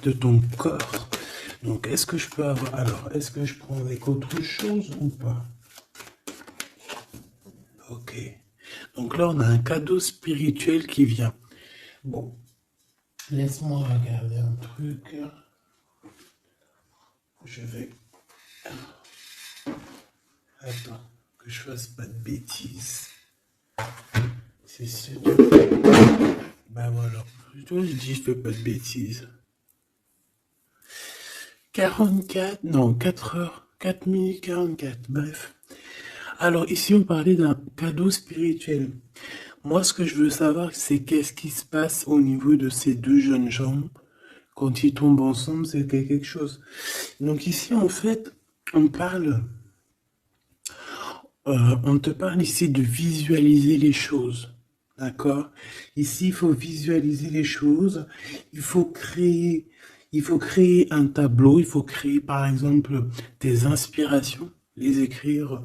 de ton corps. Donc, est-ce que je peux avoir... Alors, est-ce que je prends avec autre chose ou pas? Ok. Donc là, on a un cadeau spirituel qui vient. Bon, laisse-moi regarder un truc. Je vais... Attends, que je fasse pas de bêtises. C'est sûr. Ben voilà. Je dis, je fais pas de bêtises. 44, non, 4 heures, 4 minutes 44, bref. Alors ici, on parlait d'un cadeau spirituel. Moi, ce que je veux savoir, c'est qu'est-ce qui se passe au niveau de ces deux jeunes gens. Quand ils tombent ensemble, c'est quelque chose. Donc ici, en fait, on parle... on te parle ici de visualiser les choses. D'accord? Ici, il faut visualiser les choses. Il faut créer, il faut créer un tableau. Il faut créer, par exemple, des inspirations, les écrire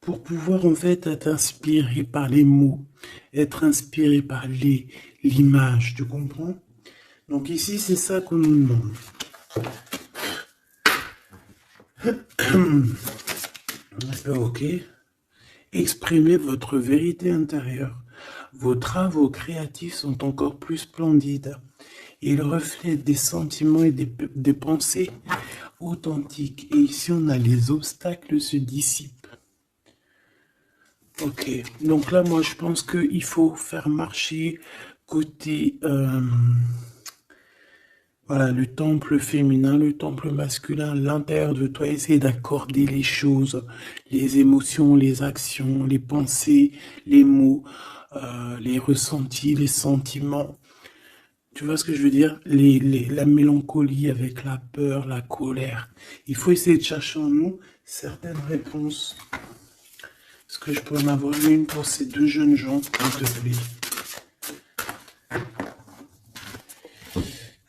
pour pouvoir, en fait, être inspiré par les mots, être inspiré par l'image. Tu comprends? Donc ici, c'est ça qu'on nous demande. Ok. Exprimez votre vérité intérieure. Vos travaux créatifs sont encore plus splendides. Ils reflètent des sentiments et des pensées authentiques. Et ici, on a les obstacles se dissipent. Ok, donc là, moi, je pense qu'il faut faire marcher côté... voilà, le temple féminin, le temple masculin, l'intérieur de toi, essayer d'accorder les choses, les émotions, les actions, les pensées, les mots, les ressentis, les sentiments. Tu vois ce que je veux dire? La mélancolie avec la peur, la colère. Il faut essayer de chercher en nous certaines réponses. Est-ce que je peux en avoir une pour ces deux jeunes gens, s'il te plaît?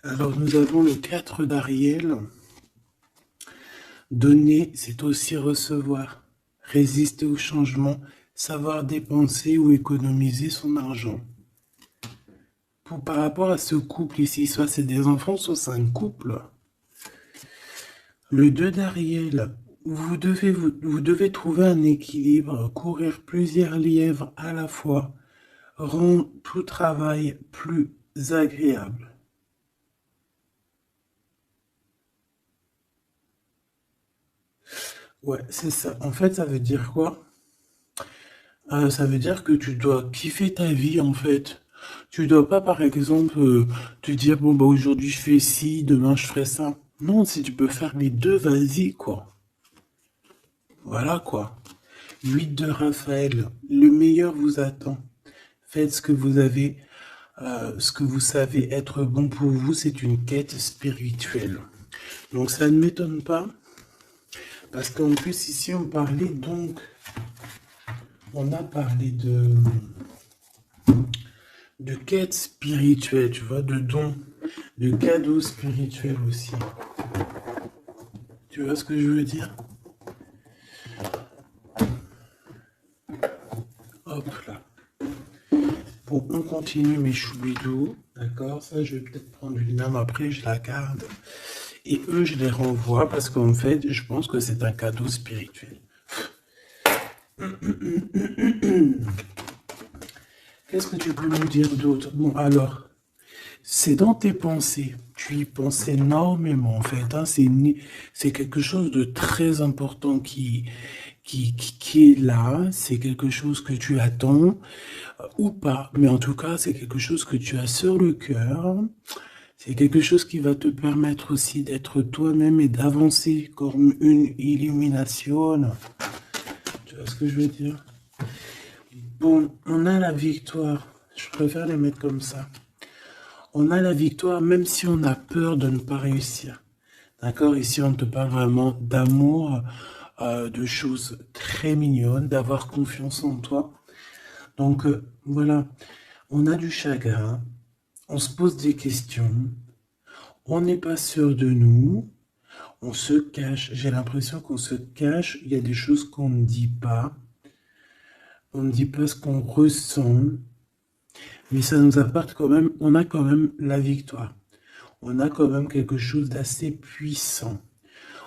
Alors, nous avons le 4 d'Ariel. Donner, c'est aussi recevoir. Résister au changement, savoir dépenser ou économiser son argent. Par rapport à ce couple ici, soit c'est des enfants, soit c'est un couple. Le 2 d'Ariel, vous devez trouver un équilibre, courir plusieurs lièvres à la fois, rend tout travail plus agréable. Ouais, c'est ça. En fait, ça veut dire quoi? Ça veut dire que tu dois kiffer ta vie, en fait. Tu dois pas, par exemple, te dire, bon, bah, aujourd'hui je fais ci, demain je ferai ça. Non, si tu peux faire les deux, vas-y, quoi. Voilà, quoi. 8 de Raphaël, le meilleur vous attend. Faites ce que vous avez, ce que vous savez être bon pour vous, c'est une quête spirituelle. Donc ça ne m'étonne pas, parce qu'en plus ici on parlait donc, on a parlé de quête spirituelle, tu vois, de dons, de cadeaux spirituels aussi. Tu vois ce que je veux dire? Hop là. Bon, on continue mes choubidous, d'accord? Ça, je vais peut-être prendre une âme après, je la garde. Et eux, je les renvoie parce qu'en fait, je pense que c'est un cadeau spirituel. Qu'est-ce que tu peux nous dire d'autre? Bon, alors, c'est dans tes pensées. Tu y penses énormément, en fait. Hein. C'est quelque chose de très important qui est là. C'est quelque chose que tu attends ou pas. Mais en tout cas, c'est quelque chose que tu as sur le cœur. C'est quelque chose qui va te permettre aussi d'être toi-même et d'avancer comme une illumination. Tu vois ce que je veux dire? Bon, on a la victoire. Je préfère les mettre comme ça. On a la victoire même si on a peur de ne pas réussir. D'accord? Ici, on te parle vraiment d'amour, de choses très mignonnes, d'avoir confiance en toi. Donc, voilà. On a du chagrin. On se pose des questions. On n'est pas sûr de nous. On se cache. J'ai l'impression qu'on se cache. Il y a des choses qu'on ne dit pas. On ne dit pas ce qu'on ressent. Mais ça nous apporte quand même, on a quand même la victoire. on a quand même quelque chose d'assez puissant.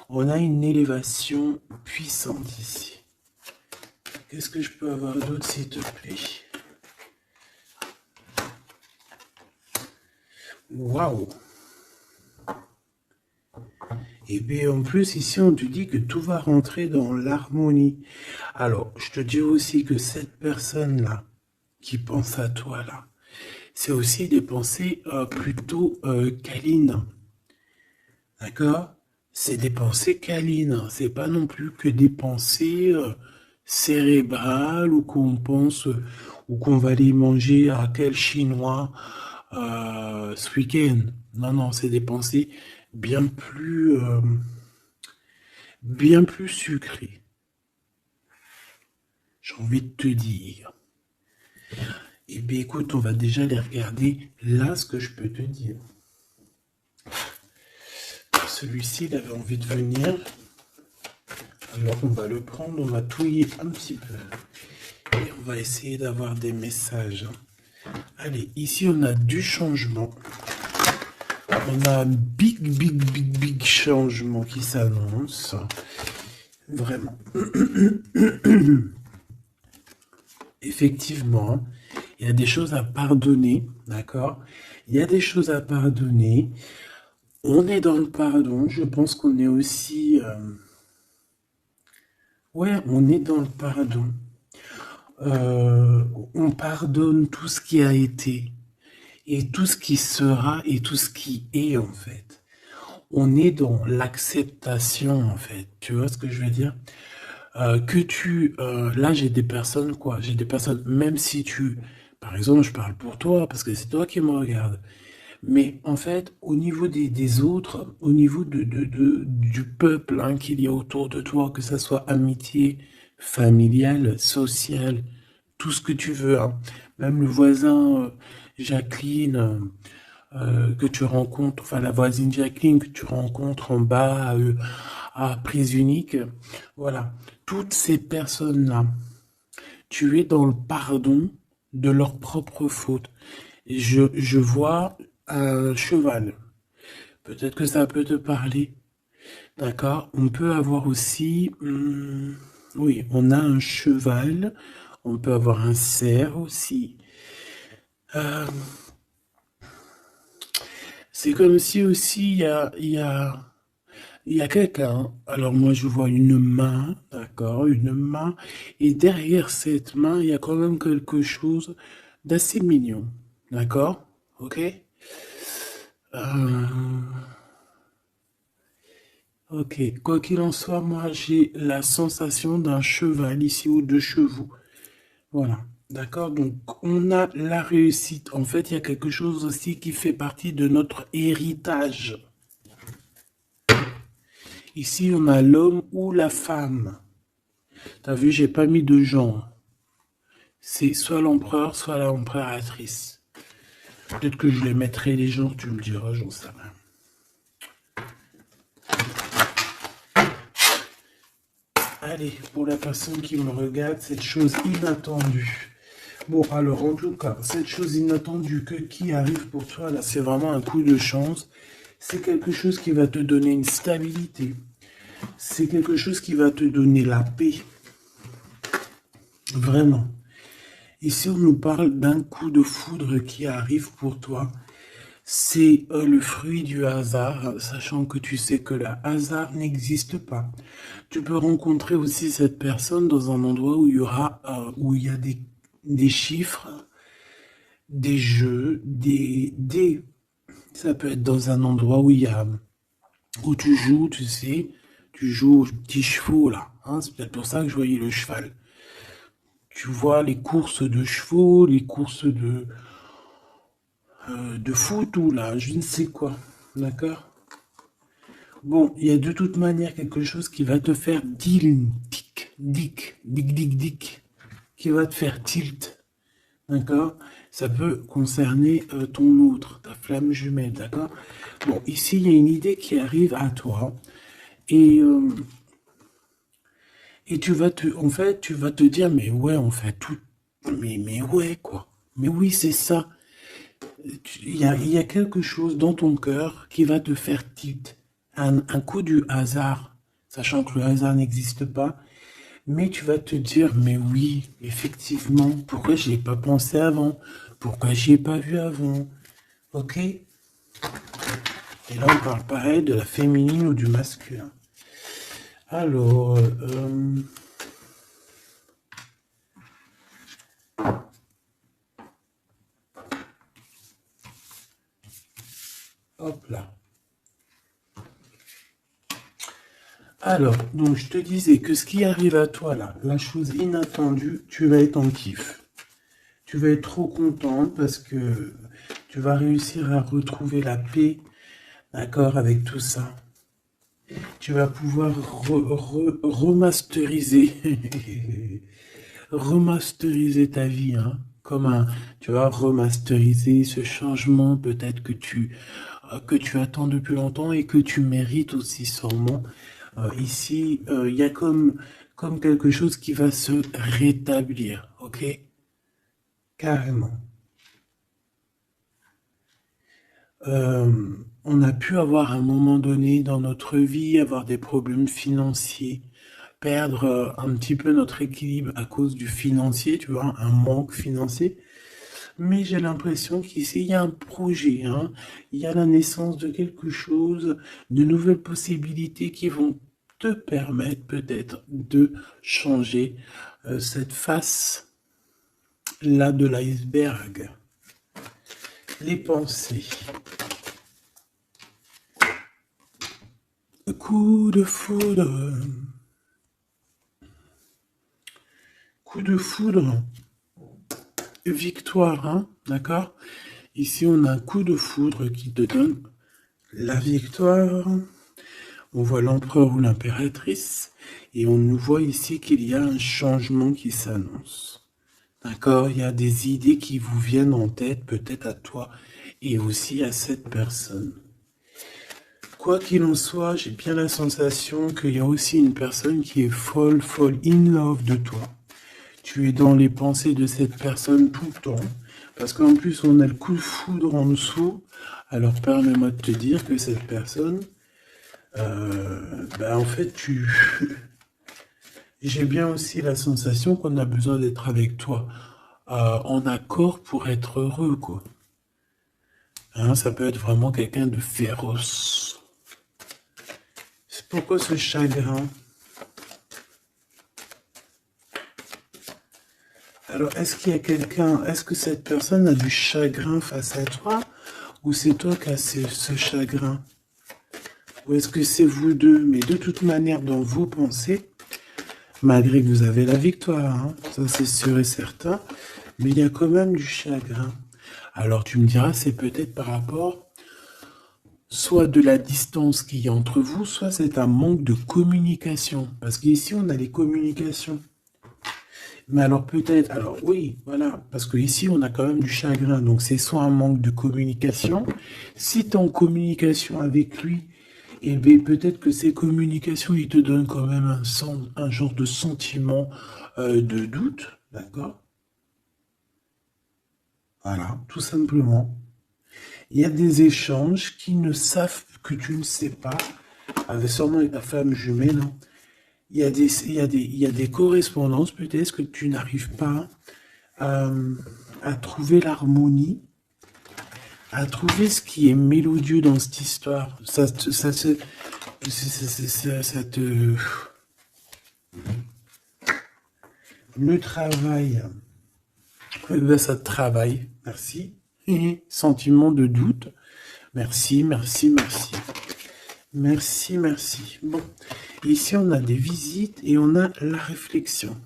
On a une élévation puissante ici. Qu'est-ce que je peux avoir d'autre, s'il te plaît? Waouh! Et bien en plus, ici, on te dit que tout va rentrer dans l'harmonie. Alors, je te dis aussi que cette personne-là, qui pense à toi, là, c'est aussi des pensées plutôt câlines. D'accord? C'est des pensées câlines. C'est pas non plus que des pensées cérébrales ou qu'on pense ou qu'on va aller manger à quel chinois ce week-end. Non, non, c'est des pensées bien bien plus sucrées. J'ai envie de te dire. Eh bien, écoute, on va déjà les regarder. Là, ce que je peux te dire. Celui-ci, il avait envie de venir. Alors, on va le prendre, on va touiller un petit peu. Et on va essayer d'avoir des messages. Allez, ici, on a du changement. On a un big changement qui s'annonce. Vraiment. Effectivement, il y a des choses à pardonner, d'accord? Il y a des choses à pardonner. On est dans le pardon. Je pense qu'on est aussi... Ouais, on est dans le pardon. On pardonne tout ce qui a été et tout ce qui sera et tout ce qui est en fait. On est dans l'acceptation en fait. Tu vois ce que je veux dire? Là j'ai des personnes quoi, j'ai des personnes, même si par exemple je parle pour toi parce que c'est toi qui me regardes, mais en fait au niveau des autres, au niveau du peuple hein, qu'il y a autour de toi, que ça soit amitié, familiale, sociale, tout ce que tu veux, hein. Même le voisin Jacqueline que tu rencontres, enfin la voisine Jacqueline que tu rencontres en bas à prise unique, voilà, toutes ces personnes-là, tu es dans le pardon de leur propre faute. Je vois un cheval. Peut-être que ça peut te parler. D'accord? On peut avoir aussi, oui, on a un cheval. On peut avoir un cerf aussi. Euh, c'est comme si aussi il y a quelqu'un. Alors moi je vois une main, d'accord, une main. Et derrière cette main, il y a quand même quelque chose d'assez mignon. D'accord? Ok? Euh, ok. Quoi qu'il en soit, moi j'ai la sensation d'un cheval ici ou de chevaux. Voilà. D'accord? Donc, on a la réussite. En fait, il y a quelque chose aussi qui fait partie de notre héritage. Ici, on a l'homme ou la femme. T'as vu, j'ai pas mis de genre. C'est soit l'empereur, soit l'empereur-actrice. Peut-être que je les mettrai les genres, tu me diras, j'en sais rien. Allez, pour la personne qui me regarde, cette chose inattendue. Bon, alors, en tout cas, cette chose inattendue qui arrive pour toi, là, c'est vraiment un coup de chance. C'est quelque chose qui va te donner une stabilité. C'est quelque chose qui va te donner la paix. Vraiment. Ici, on nous parle d'un coup de foudre qui arrive pour toi. C'est le fruit du hasard, sachant que tu sais que le hasard n'existe pas. Tu peux rencontrer aussi cette personne dans un endroit où où il y a des chiffres, des jeux, ça peut être dans un endroit où tu joues, tu sais, tu joues aux petits chevaux là, hein, c'est peut-être pour ça que je voyais le cheval. Tu vois les courses de chevaux, les courses de foot ou là, je ne sais quoi, d'accord? Bon, il y a de toute manière quelque chose qui va te faire dic, qui va te faire tilt, d'accord? Ça peut concerner ton autre, ta flamme jumelle, d'accord? Bon, ici, il y a une idée qui arrive à toi et, euh, et en fait, tu vas te dire, mais ouais, on fait tout, mais ouais, quoi. Mais oui, c'est ça. Il y a quelque chose dans ton cœur qui va te faire tilt. Un coup du hasard, sachant que le hasard n'existe pas, mais tu vas te dire, mais oui, effectivement, pourquoi j'y ai pas pensé avant? Pourquoi j'y ai pas vu avant? Ok? Et là, on parle pareil de la féminine ou du masculin. Alors, hop là. Alors, donc je te disais que ce qui arrive à toi là, la chose inattendue, tu vas être en kiff. Tu vas être trop content parce que tu vas réussir à retrouver la paix, d'accord, avec tout ça. Tu vas pouvoir remasteriser, remasteriser ta vie, hein, comme tu vas remasteriser ce changement peut-être que tu attends depuis longtemps et que tu mérites aussi sûrement. Ici, il y a comme quelque chose qui va se rétablir, ok? Carrément. On a pu avoir à un moment donné dans notre vie, avoir des problèmes financiers, perdre un petit peu notre équilibre à cause du financier, tu vois, un manque financier. Mais j'ai l'impression qu'ici, il y a un projet, hein. Il y a la naissance de quelque chose, de nouvelles possibilités qui vont te permettre peut-être de changer cette face-là de l'iceberg. Les pensées. Coup de foudre. Coup de foudre. Victoire, hein, d'accord? Ici, on a un coup de foudre qui te donne la victoire. On voit l'empereur ou l'impératrice. Et on nous voit ici qu'il y a un changement qui s'annonce. D'accord? Il y a des idées qui vous viennent en tête, peut-être à toi et aussi à cette personne. Quoi qu'il en soit, j'ai bien la sensation qu'il y a aussi une personne qui est folle in love de toi. Tu es dans les pensées de cette personne tout le temps. Parce qu'en plus, on a le coup de foudre en dessous. Alors, permets-moi de te dire que cette personne, en fait, j'ai bien aussi la sensation qu'on a besoin d'être avec toi en accord pour être heureux, quoi. Hein, ça peut être vraiment quelqu'un de féroce. C'est pourquoi ce chagrin? Alors, est-ce qu'il y a quelqu'un, est-ce que cette personne a du chagrin face à toi, ou c'est toi qui as ce chagrin? Ou est-ce que c'est vous deux? Mais de toute manière, dans vos pensées, malgré que vous avez la victoire, hein, ça c'est sûr et certain, mais il y a quand même du chagrin. Alors tu me diras, c'est peut-être par rapport soit de la distance qu'il y a entre vous, soit c'est un manque de communication. Parce qu'ici, on a les communications. Mais alors peut-être, alors oui, voilà, parce que ici on a quand même du chagrin, donc c'est soit un manque de communication. Si tu es en communication avec lui, eh bien peut-être que ces communications, il te donnent quand même un genre de sentiment de doute, d'accord? Voilà, tout simplement. Il y a des échanges qui ne savent que tu ne sais pas, avec sûrement avec ta femme jumelle, hein. Il y a des correspondances peut-être que tu n'arrives pas à trouver l'harmonie, à trouver ce qui est mélodieux dans cette histoire. Ça te... Le travail, ça te travaille. Merci. Sentiment de doute. Merci, merci, merci. Merci, merci. Bon, ici on a des visites et on a la réflexion.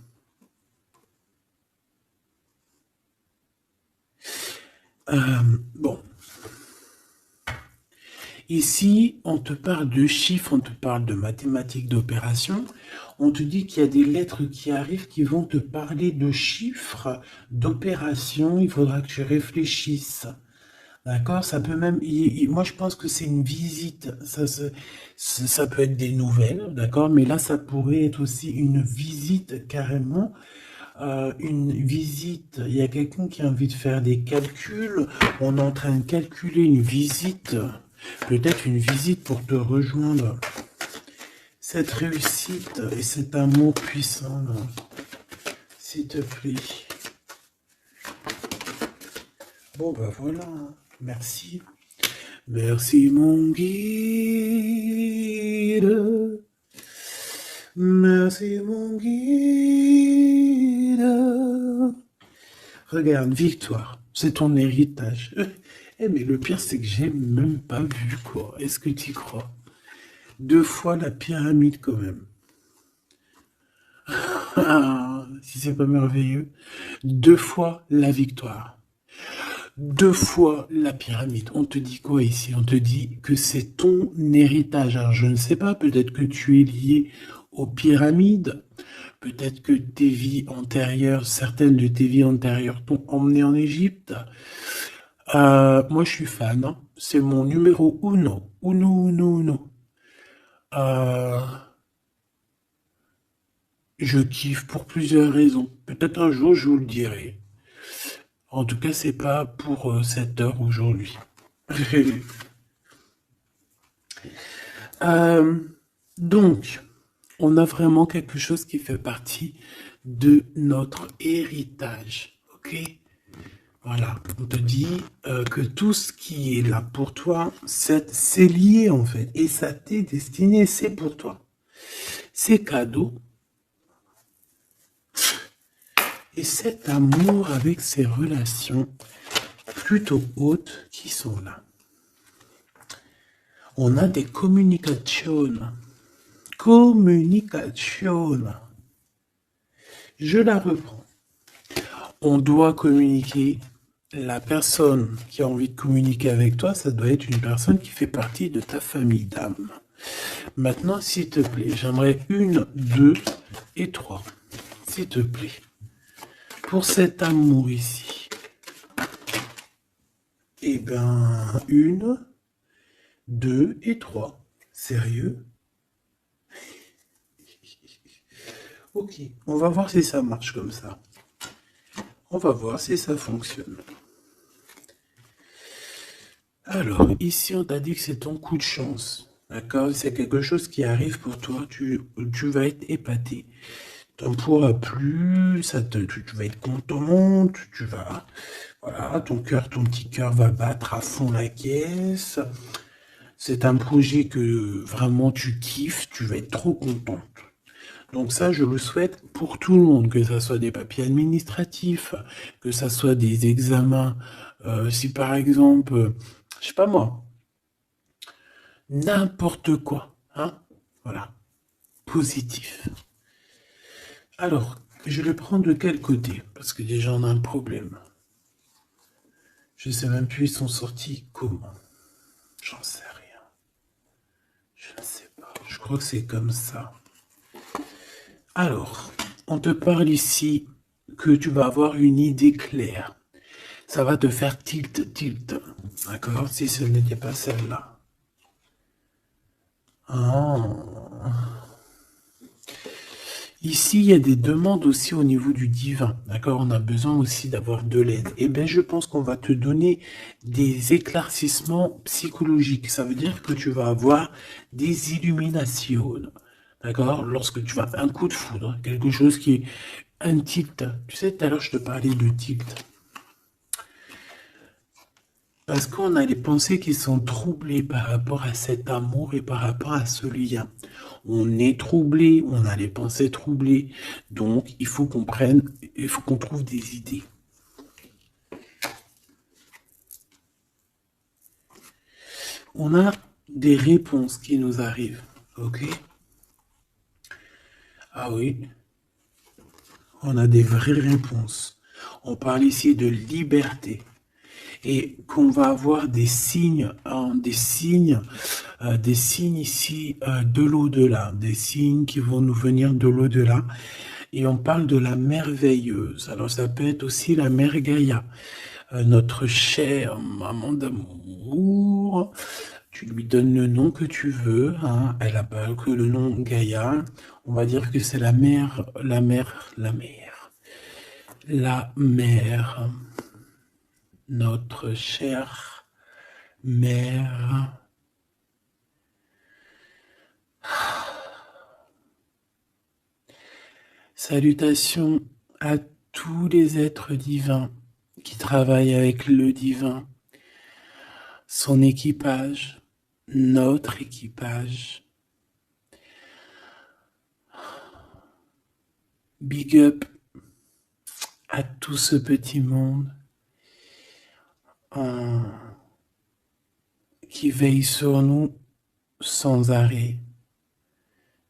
Bon. Ici, on te parle de chiffres, on te parle de mathématiques, d'opérations. On te dit qu'il y a des lettres qui arrivent qui vont te parler de chiffres, d'opérations. Il faudra que tu réfléchisses. D'accord? Ça peut même... moi, je pense que c'est une visite. Ça peut être des nouvelles, d'accord? Mais là, ça pourrait être aussi une visite carrément une visite, il y a quelqu'un qui a envie de faire des calculs, on est en train de calculer une visite, peut-être une visite pour te rejoindre. Cette réussite et cet amour puissant, là, s'il te plaît. Bon, ben voilà, merci. Merci mon guide. Merci mon guide. Regarde, victoire, c'est ton héritage. Eh mais le pire c'est que j'ai même pas vu quoi. Est-ce que tu y crois? 2 fois la pyramide quand même. Ah, si c'est pas merveilleux. 2 fois la victoire. 2 fois la pyramide. On te dit quoi ici? On te dit que c'est ton héritage. Alors je ne sais pas, peut-être que tu es lié aux pyramides. Peut-être que tes vies antérieures, certaines de tes vies antérieures t'ont emmené en Égypte. Moi je suis fan, hein. C'est mon numéro uno. Uno, uno, uno. Euh, je kiffe pour plusieurs raisons. Peut-être un jour je vous le dirai. En tout cas, c'est pas pour cette heure aujourd'hui. Euh, donc, on a vraiment quelque chose qui fait partie de notre héritage. Ok? Voilà. On te dit que tout ce qui est là pour toi, c'est lié en fait. Et ça t'est destiné, c'est pour toi. C'est cadeau. Et cet amour avec ces relations plutôt hautes qui sont là. On a des communications. Communication. Je la reprends. On doit communiquer. La personne qui a envie de communiquer avec toi, ça doit être une personne qui fait partie de ta famille d'âme. Maintenant, s'il te plaît, j'aimerais 1, 2 et 3. S'il te plaît. Pour cet amour ici. Eh ben, 1, 2 et 3. Sérieux? Ok, on va voir si ça marche comme ça. On va voir si ça fonctionne. Alors, ici, on t'a dit que c'est ton coup de chance. D'accord? C'est quelque chose qui arrive pour toi. Tu vas être épaté. T'en pourras plus, tu vas être content, tu vas... Voilà, ton petit cœur va battre à fond la caisse. C'est un projet que vraiment tu kiffes, tu vas être trop contente. Donc ça, je le souhaite pour tout le monde, que ça soit des papiers administratifs, que ça soit des examens. Si par exemple, je sais pas moi, n'importe quoi, hein, voilà, positif. Alors, je le prends de quel côté? Parce que déjà on a un problème. Je sais même plus ils sont sortis comment. J'en sais rien. Je ne sais pas. Je crois que c'est comme ça. Alors, on te parle ici que tu vas avoir une idée claire. Ça va te faire tilt. D'accord? Si ce n'était pas celle-là. Ah. Ici, il y a des demandes aussi au niveau du divin. D'accord? On a besoin aussi d'avoir de l'aide. Eh bien, je pense qu'on va te donner des éclaircissements psychologiques. Ça veut dire que tu vas avoir des illuminations. D'accord? Lorsque tu vas un coup de foudre, quelque chose qui est un tilt. Tu sais, tout à l'heure, je te parlais de tilt. Parce qu'on a les pensées qui sont troublées par rapport à cet amour et par rapport à ce lien. On est troublé, on a les pensées troublées. Donc, il faut qu'on trouve des idées. On a des réponses qui nous arrivent. Ok? Ah oui. On a des vraies réponses. On parle ici de liberté. Et qu'on va avoir des signes, des signes ici de l'au-delà, des signes qui vont nous venir de l'au-delà. Et on parle de la merveilleuse. Alors ça peut être aussi la mère Gaïa, notre chère maman d'amour. Tu lui donnes le nom que tu veux, hein. Elle n'a pas que le nom Gaïa. On va dire que c'est la mère. la mère, notre chère mère. Salutations à tous les êtres divins qui travaillent avec le divin, son équipage, notre équipage. Big up à tout ce petit monde qui veille sur nous sans arrêt.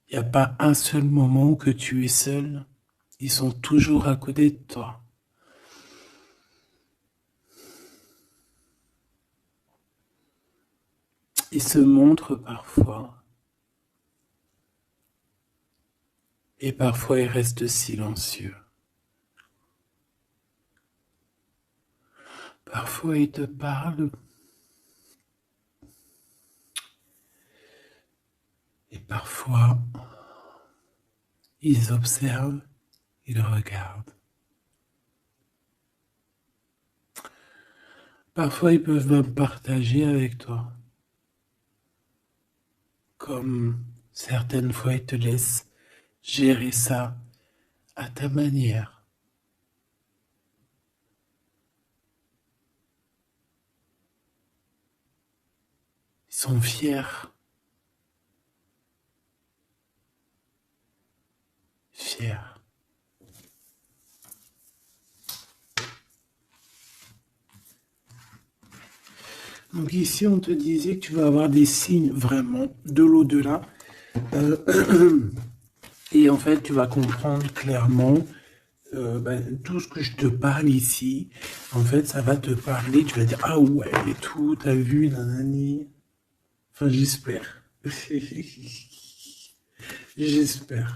Il n'y a pas un seul moment où que tu es seul. Ils sont toujours à côté de toi. Ils se montrent parfois. Et parfois ils restent silencieux. Parfois ils te parlent. Et parfois ils observent, ils regardent. Parfois ils peuvent même partager avec toi. Comme certaines fois ils te laissent gérer ça à ta manière. Ils sont fiers. Fiers. Donc ici, on te disait que tu vas avoir des signes vraiment de l'au-delà. Et en fait, tu vas comprendre clairement tout ce que je te parle ici. En fait, ça va te parler. Tu vas dire, ah ouais, et tout, t'as vu, nanani. Enfin, j'espère. J'espère.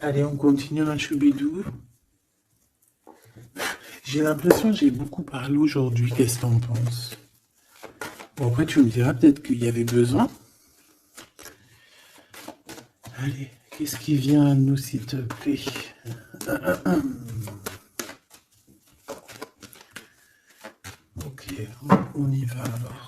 Allez, on continue ma choubidou. J'ai l'impression que j'ai beaucoup parlé aujourd'hui. Qu'est-ce que t'en penses? Bon, après, tu me diras peut-être qu'il y avait besoin. Allez, qu'est-ce qui vient à nous, s'il te plaît? Ok, on y va alors.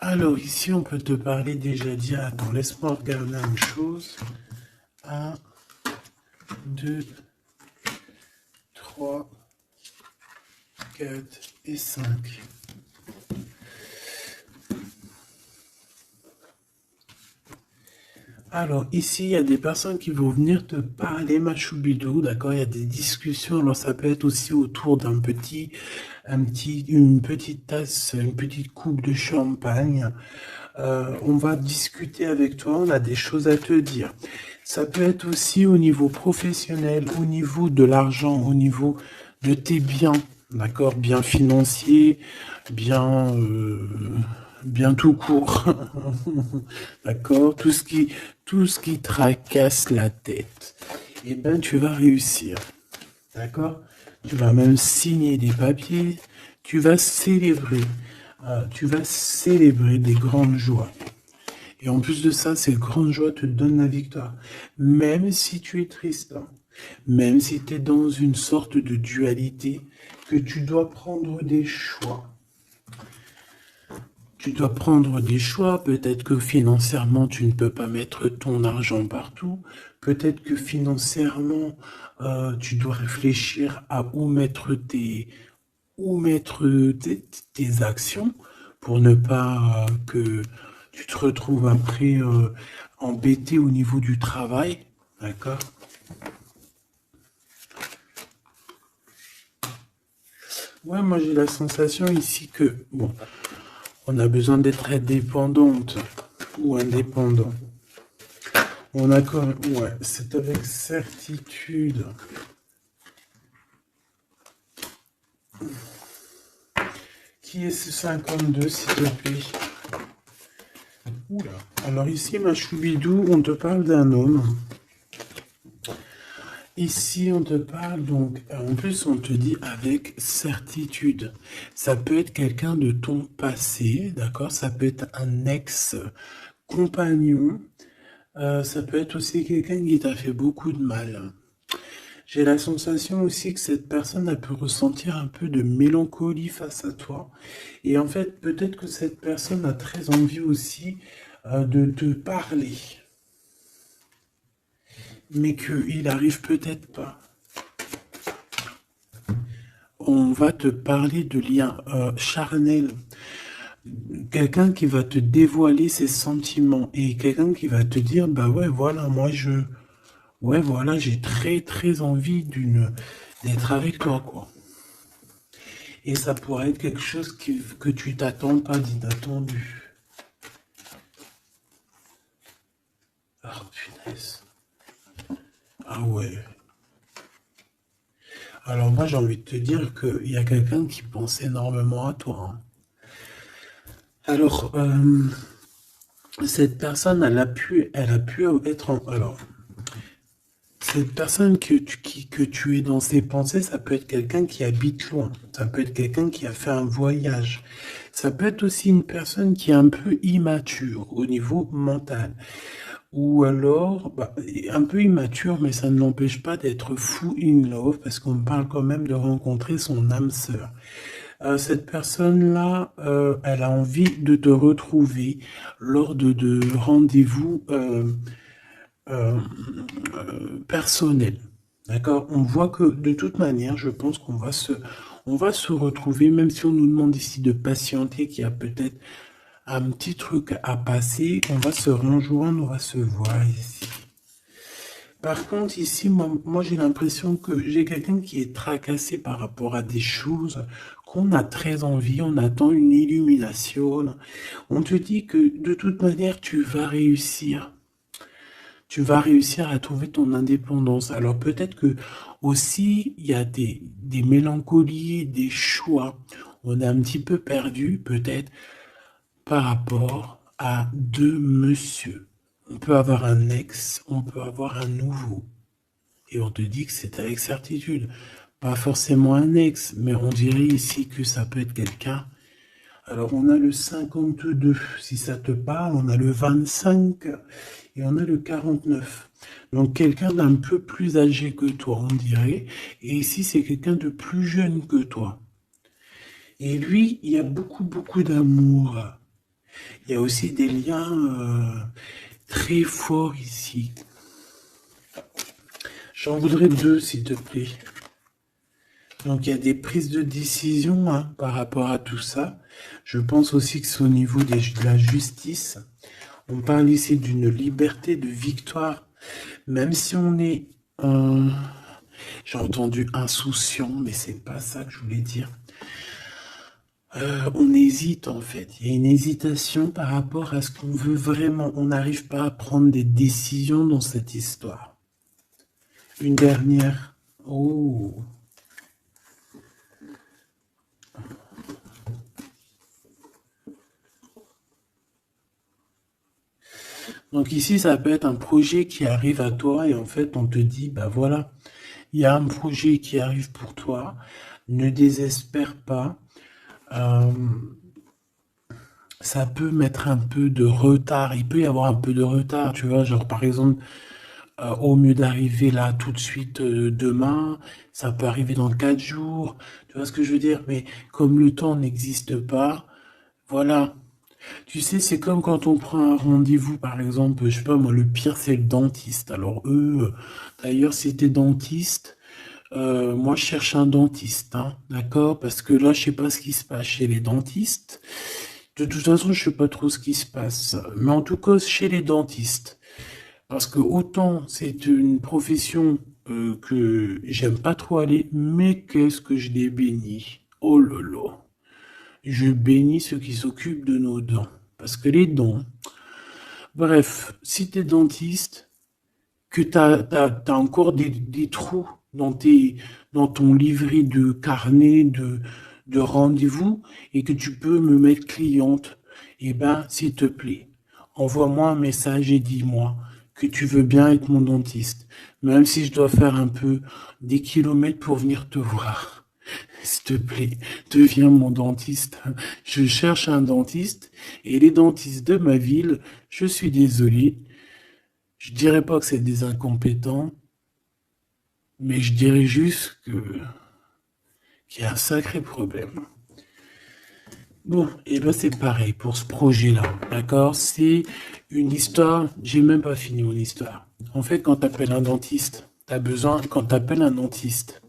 Alors ici, on peut te parler déjà dire, attends, laisse-moi regarder une chose. 1, 2, 3, 4 et 5. Alors ici, il y a des personnes qui vont venir te parler, ma choubidou, d'accord? Il y a des discussions, alors ça peut être aussi autour une petite tasse, une petite coupe de champagne. On va discuter avec toi, on a des choses à te dire. Ça peut être aussi au niveau professionnel, au niveau de l'argent, au niveau de tes biens, d'accord? Bien financiers, bien tout court, d'accord? Tout ce qui tracasse la tête, eh ben tu vas réussir, d'accord? Tu vas même signer des papiers, tu vas célébrer des grandes joies. Et en plus de ça, ces grandes joies te donnent la victoire. Même si tu es triste, hein, même si tu es dans une sorte de dualité, que tu dois prendre des choix. Tu dois prendre des choix, peut-être que financièrement tu ne peux pas mettre ton argent partout, peut-être que financièrement tu dois réfléchir à où mettre tes actions pour ne pas que tu te retrouves après embêté au niveau du travail, d'accord? Ouais, moi j'ai la sensation ici que, bon, on a besoin d'être indépendante ou indépendant. On a quand même, ouais, c'est avec certitude. Qui est ce 52, s'il te plaît? Oula. Alors ici, ma choubidou, on te parle d'un homme. Ici, on te parle donc, en plus, on te dit avec certitude. Ça peut être quelqu'un de ton passé, d'accord? Ça peut être un ex-compagnon. Ça peut être aussi quelqu'un qui t'a fait beaucoup de mal. J'ai la sensation aussi que cette personne a pu ressentir un peu de mélancolie face à toi. Et en fait, peut-être que cette personne a très envie aussi de te parler, mais qu'il arrive peut-être pas. On va te parler de liens charnels. Quelqu'un qui va te dévoiler ses sentiments et quelqu'un qui va te dire, bah ouais, voilà, ouais, voilà, j'ai très très envie d'être avec toi, quoi. Et ça pourrait être quelque chose que tu t'attends pas d'inattendu. Ah, punaise. Ah ouais. Alors moi, j'ai envie de te dire qu'il y a quelqu'un qui pense énormément à toi, hein. Alors, cette personne, elle a pu être alors, cette personne que tu es dans ses pensées, ça peut être quelqu'un qui habite loin. Ça peut être quelqu'un qui a fait un voyage. Ça peut être aussi une personne qui est un peu immature au niveau mental. Ou alors, bah, un peu immature, mais ça ne l'empêche pas d'être fou in love, parce qu'on parle quand même de rencontrer son âme sœur. Cette personne-là, elle a envie de te retrouver lors de rendez-vous euh, personnels. D'accord? On voit que de toute manière, je pense on va se retrouver, même si on nous demande ici de patienter, qu'il y a peut-être un petit truc à passer, on va se rejoindre, on va se voir ici. Par contre, ici, moi j'ai l'impression que j'ai quelqu'un qui est tracassé par rapport à des choses qu'on a très envie, on attend une illumination. On te dit que de toute manière, tu vas réussir. Tu vas réussir à trouver ton indépendance. Alors peut-être que aussi, il y a des mélancolies, des choix. On est un petit peu perdu, peut-être, par rapport à deux monsieur. On peut avoir un ex, on peut avoir un nouveau. Et on te dit que c'est avec certitude. Pas forcément un ex, mais on dirait ici que ça peut être quelqu'un. Alors on a le 52, si ça te parle, on a le 25 et on a le 49. Donc quelqu'un d'un peu plus âgé que toi, on dirait. Et ici, c'est quelqu'un de plus jeune que toi. Et lui, il y a beaucoup, beaucoup d'amour. Il y a aussi des liens très forts ici. J'en voudrais deux, s'il te plaît. Donc il y a des prises de décision hein, par rapport à tout ça. Je pense aussi que c'est au niveau de la justice. On parle ici d'une liberté de victoire. Même si on est, j'ai entendu insouciant, mais c'est pas ça que je voulais dire. On hésite en fait. Il y a une hésitation par rapport à ce qu'on veut vraiment. On n'arrive pas à prendre des décisions dans cette histoire. Une dernière. Oh. Donc ici, ça peut être un projet qui arrive à toi et en fait, on te dit, bah voilà, il y a un projet qui arrive pour toi. Ne désespère pas. Euh, ça peut mettre un peu de retard. Il peut y avoir un peu de retard, tu vois. Genre, par exemple, au mieux d'arriver là tout de suite demain, ça peut arriver dans 4 jours. Tu vois ce que je veux dire? Mais comme le temps n'existe pas, voilà. Tu sais, c'est comme quand on prend un rendez-vous, par exemple, je sais pas moi, le pire c'est le dentiste. Alors eux, d'ailleurs, si t'es dentiste, moi je cherche un dentiste, hein, d'accord? Parce que là, je sais pas ce qui se passe chez les dentistes. De toute façon, je sais pas trop ce qui se passe. Mais en tout cas, chez les dentistes. Parce que autant c'est une profession que j'aime pas trop aller, mais qu'est-ce que je l'ai béni. Oh là là. Je bénis ceux qui s'occupent de nos dents. Parce que les dents, bref, si t'es dentiste, que t'as encore des trous dans ton livret de carnet de rendez-vous et que tu peux me mettre cliente, eh ben, s'il te plaît, envoie-moi un message et dis-moi que tu veux bien être mon dentiste, même si je dois faire un peu des kilomètres pour venir te voir. S'il te plaît, deviens mon dentiste. Je cherche un dentiste et les dentistes de ma ville, je suis désolé, je dirais pas que c'est des incompétents, mais je dirais juste qu'il y a un sacré problème. Bon, et ben c'est pareil pour ce projet-là, d'accord? C'est une histoire, j'ai même pas fini mon histoire. En fait, quand t'appelles un dentiste, quand t'appelles un dentiste,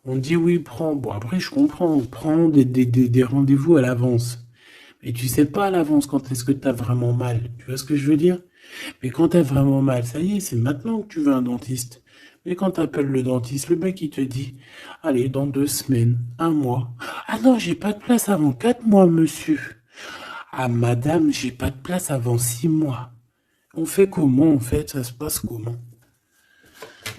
on dit oui, prends, bon après je comprends, prends des rendez-vous à l'avance. Mais tu sais pas à l'avance quand est-ce que t'as vraiment mal, tu vois ce que je veux dire? Mais quand t'as vraiment mal, ça y est, c'est maintenant que tu veux un dentiste. Mais quand t'appelles le dentiste, le mec il te dit, allez, dans 2 semaines, un mois. Ah non, j'ai pas de place avant 4 mois, monsieur. Ah madame, j'ai pas de place avant 6 mois. On fait comment en fait? Ça se passe comment?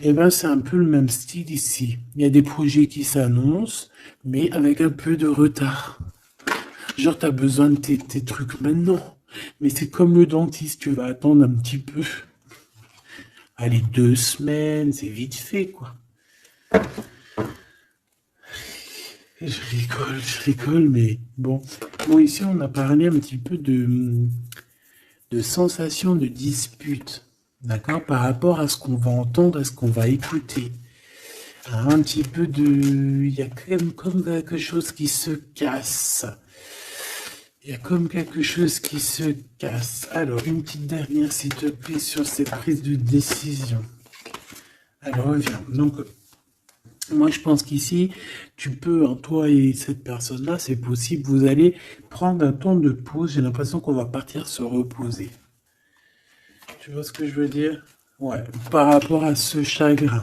Eh ben, c'est un peu le même style ici. Il y a des projets qui s'annoncent, mais avec un peu de retard. Genre, t'as besoin de tes trucs maintenant. Mais c'est comme le dentiste, tu vas attendre un petit peu. Allez, 2 semaines, c'est vite fait, quoi. Je rigole, mais bon. Bon, ici, on a parlé un petit peu de sensation de dispute, d'accord, par rapport à ce qu'on va entendre, à ce qu'on va écouter. Un petit peu de... Il y a quand même comme quelque chose qui se casse. Il y a comme quelque chose qui se casse. Alors, une petite dernière, s'il te plaît, sur cette prise de décision. Alors, reviens. Donc, moi, je pense qu'ici, tu peux, hein, toi et cette personne-là, c'est possible, vous allez prendre un temps de pause. J'ai l'impression qu'on va partir se reposer. Tu vois ce que je veux dire? Ouais, par rapport à ce chagrin.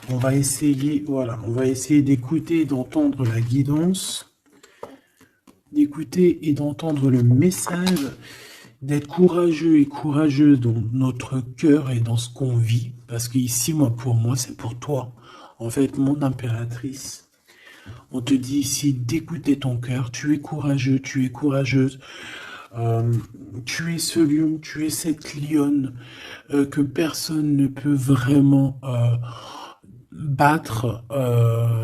On va essayer, voilà, on va essayer d'écouter et d'entendre la guidance, d'écouter et d'entendre le message, d'être courageux et courageuse dans notre cœur et dans ce qu'on vit. Parce qu'ici, moi, pour moi, c'est pour toi. En fait, mon impératrice, on te dit ici d'écouter ton cœur. Tu es courageux, tu es courageuse. Euh, tu es ce lion, tu es cette lionne que personne ne peut vraiment battre,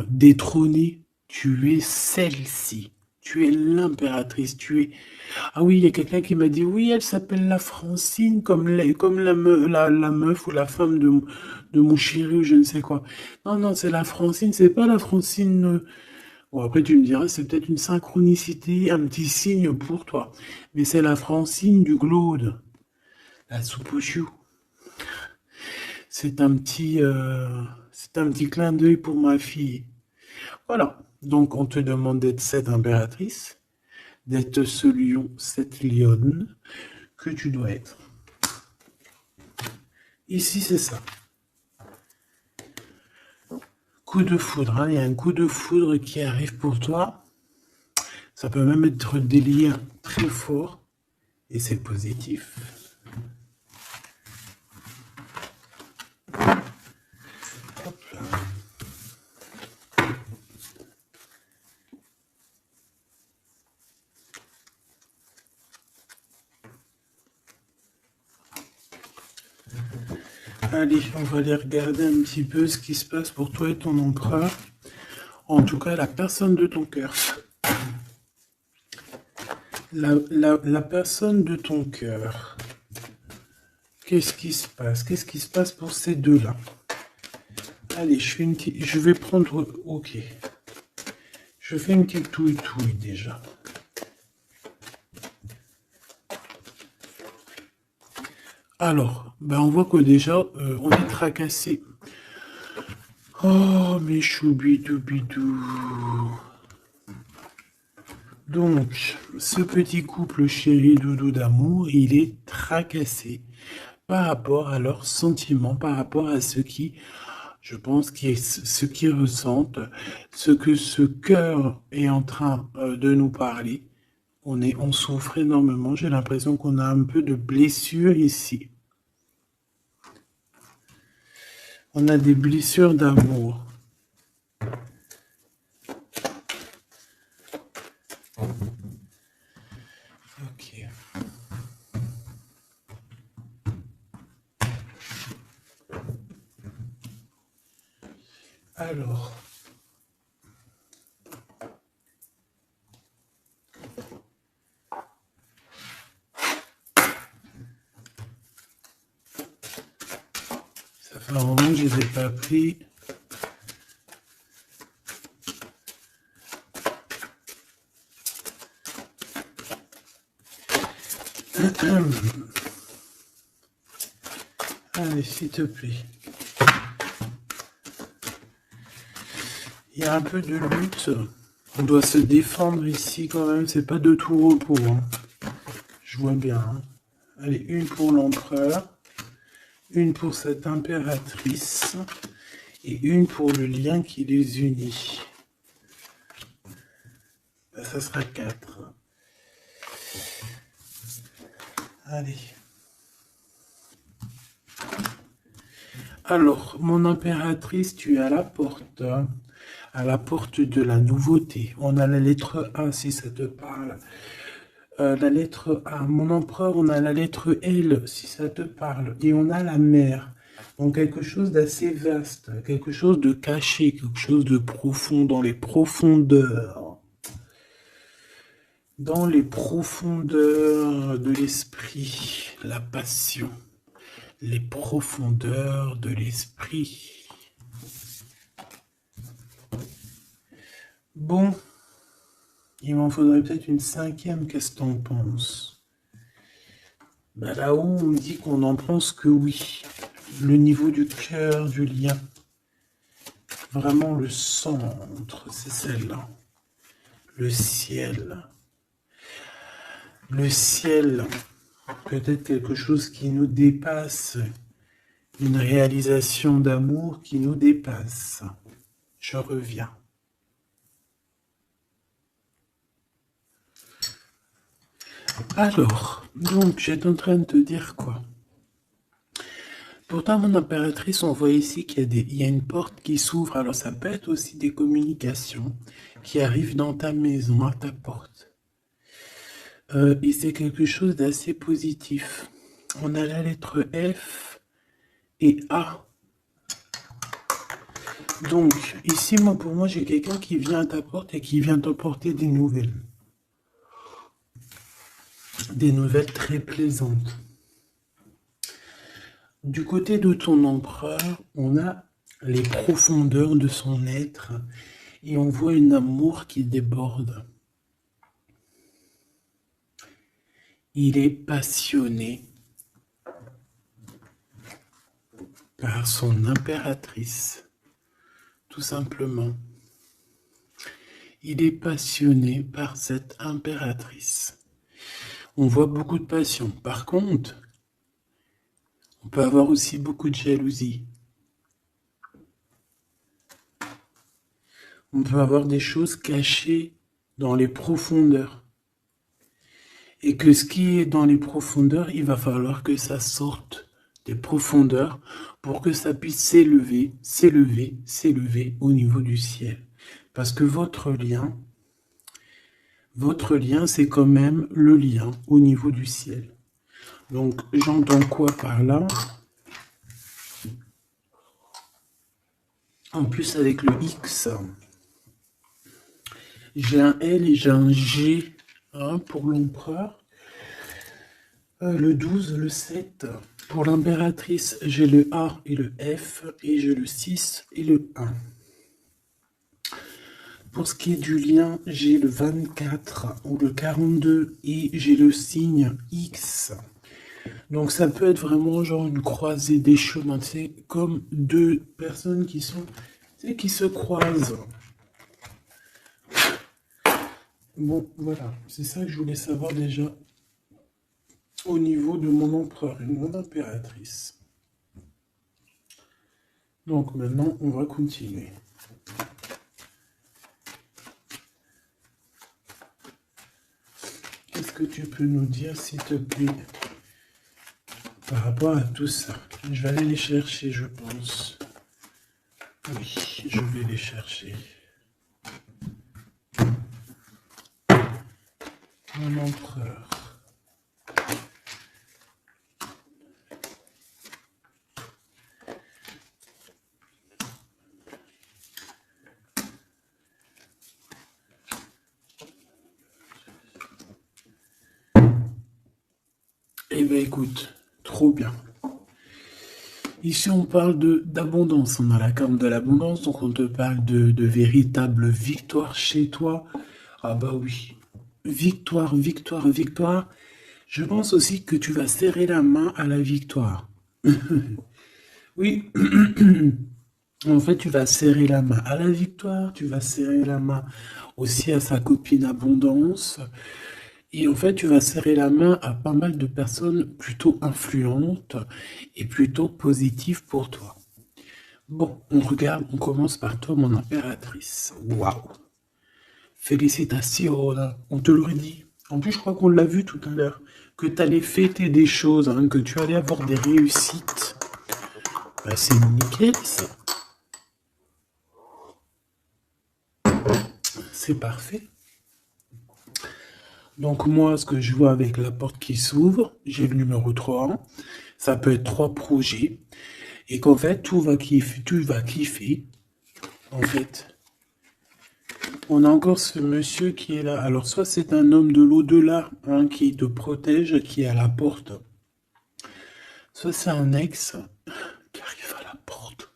détrôner. Tu es celle-ci. Tu es l'impératrice. Tu es. Ah oui, il y a quelqu'un qui m'a dit oui, elle s'appelle la Francine, comme la meuf ou la femme de mon chéri ou je ne sais quoi. Non, non, c'est la Francine, c'est pas la Francine. Bon, après, tu me diras, c'est peut-être une synchronicité, un petit signe pour toi. Mais c'est la Francine du Glaude, la soupe aux choux. C'est un petit clin d'œil pour ma fille. Voilà. Donc, on te demande d'être cette impératrice, d'être ce lion, cette lionne que tu dois être. Ici, c'est ça. Coup de foudre, hein. Il y a un coup de foudre qui arrive pour toi. Ça peut même être des liens très forts et c'est positif. Hop là. Allez, on va aller regarder un petit peu ce qui se passe pour toi et ton empereur. En tout cas, la personne de ton cœur. La personne de ton cœur. Qu'est-ce qui se passe? Qu'est-ce qui se passe pour ces deux-là? Allez, je vais prendre... Ok. Je fais une petite touille déjà. Alors, ben on voit que déjà, on est tracassé. Oh, mes choubidoubidou. Donc, ce petit couple chéri doudou d'amour, il est tracassé par rapport à leurs sentiments, par rapport à ce qui, Je pense que ce qu'ils ressentent, ce que ce cœur est en train de nous parler, on souffre énormément. J'ai l'impression qu'on a un peu de blessure ici. On a des blessures d'amour. Ok. Alors. Ça fait un moment que je ne les ai pas pris. Allez, s'il te plaît. Il y a un peu de lutte. On doit se défendre ici quand même. C'est pas de tout repos. Hein. Je vois bien. Hein. Allez, une pour l'empereur. Une pour cette impératrice. Et une pour le lien qui les unit. Ben, ça sera 4. Allez. Alors, mon impératrice, tu es à la porte. À la porte de la nouveauté. On a la lettre A, si ça te parle. La lettre A. Mon empereur, on a la lettre L, si ça te parle. Et on a la mer. Donc quelque chose d'assez vaste, quelque chose de caché, quelque chose de profond, dans les profondeurs. Dans les profondeurs de l'esprit, la passion. Les profondeurs de l'esprit. Bon, il m'en faudrait peut-être une 5e, qu'est-ce que t'en penses? Bah là-haut, on me dit qu'on n'en pense que oui. Le niveau du cœur, du lien. Vraiment le centre, c'est celle-là. Le ciel. Le ciel, peut-être quelque chose qui nous dépasse. Une réalisation d'amour qui nous dépasse. Je reviens. Alors, donc, j'étais en train de te dire quoi? Pourtant, mon impératrice, on voit ici qu'il y a une porte qui s'ouvre. Alors, ça peut être aussi des communications qui arrivent dans ta maison, à ta porte. Et c'est quelque chose d'assez positif. On a la lettre F et A. Donc, ici, pour moi, j'ai quelqu'un qui vient à ta porte et qui vient t'apporter des nouvelles. Des nouvelles très plaisantes. Du côté de ton empereur, on a les profondeurs de son être et on voit un amour qui déborde. Il est passionné par son impératrice, tout simplement. Il est passionné par cette impératrice. On voit beaucoup de passion. Par contre, on peut avoir aussi beaucoup de jalousie. On peut avoir des choses cachées dans les profondeurs. Et que ce qui est dans les profondeurs, il va falloir que ça sorte des profondeurs pour que ça puisse s'élever, s'élever, s'élever au niveau du ciel. Parce que votre lien, c'est quand même le lien au niveau du ciel. Donc, j'entends quoi par là? En plus, avec le X, j'ai un L et j'ai un G hein, pour l'empereur. Le 12, le 7. Pour l'impératrice, j'ai le A et le F, et j'ai le 6 et le 1. Pour ce qui est du lien, j'ai le 24 ou le 42 et j'ai le signe X. Donc ça peut être vraiment genre une croisée des chemins, c'est comme deux personnes qui se croisent. Bon, voilà, c'est ça que je voulais savoir déjà au niveau de mon empereur et de mon impératrice. Donc maintenant, on va continuer. Qu'est-ce que tu peux nous dire, s'il te plaît, par rapport à tout ça? Je vais aller les chercher, je pense. Oui, je vais les chercher. Mon empereur. Eh bien, écoute, trop bien. Ici, on parle d'abondance. On a la carte de l'abondance, donc on te parle de véritable victoire chez toi. Ah bah oui. Victoire, victoire, victoire. Je pense aussi que tu vas serrer la main à la victoire. Oui. En fait, tu vas serrer la main à la victoire, tu vas serrer la main aussi à sa copine abondance. Et en fait, tu vas serrer la main à pas mal de personnes plutôt influentes et plutôt positives pour toi. Bon, on regarde, on commence par toi, mon impératrice. Waouh! Félicitations, là. On te l'aurait dit. En plus, je crois qu'on l'a vu tout à l'heure, que tu allais fêter des choses, hein, que tu allais avoir des réussites. Bah, c'est nickel, ça. C'est parfait. Donc moi, ce que je vois avec la porte qui s'ouvre, j'ai le numéro 3. Ça peut être 3 projets. Et qu'en fait, tu vas kiffer. En fait, on a encore ce monsieur qui est là. Alors, soit c'est un homme de l'au-delà, hein, qui te protège, qui est à la porte. Soit c'est un ex qui arrive à la porte.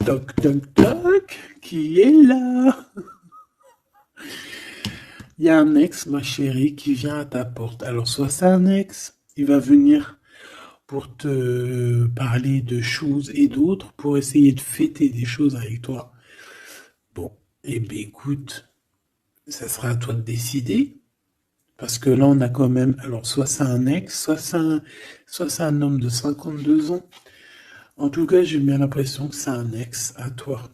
Toc, toc, toc, qui est là? Il y a un ex, ma chérie, qui vient à ta porte. Alors, soit c'est un ex, il va venir pour te parler de choses et d'autres, pour essayer de fêter des choses avec toi. Bon, eh bien écoute, ça sera à toi de décider. Parce que là, on a quand même, alors soit c'est un ex, soit c'est un homme de 52 ans. En tout cas, j'ai bien l'impression que c'est un ex à toi.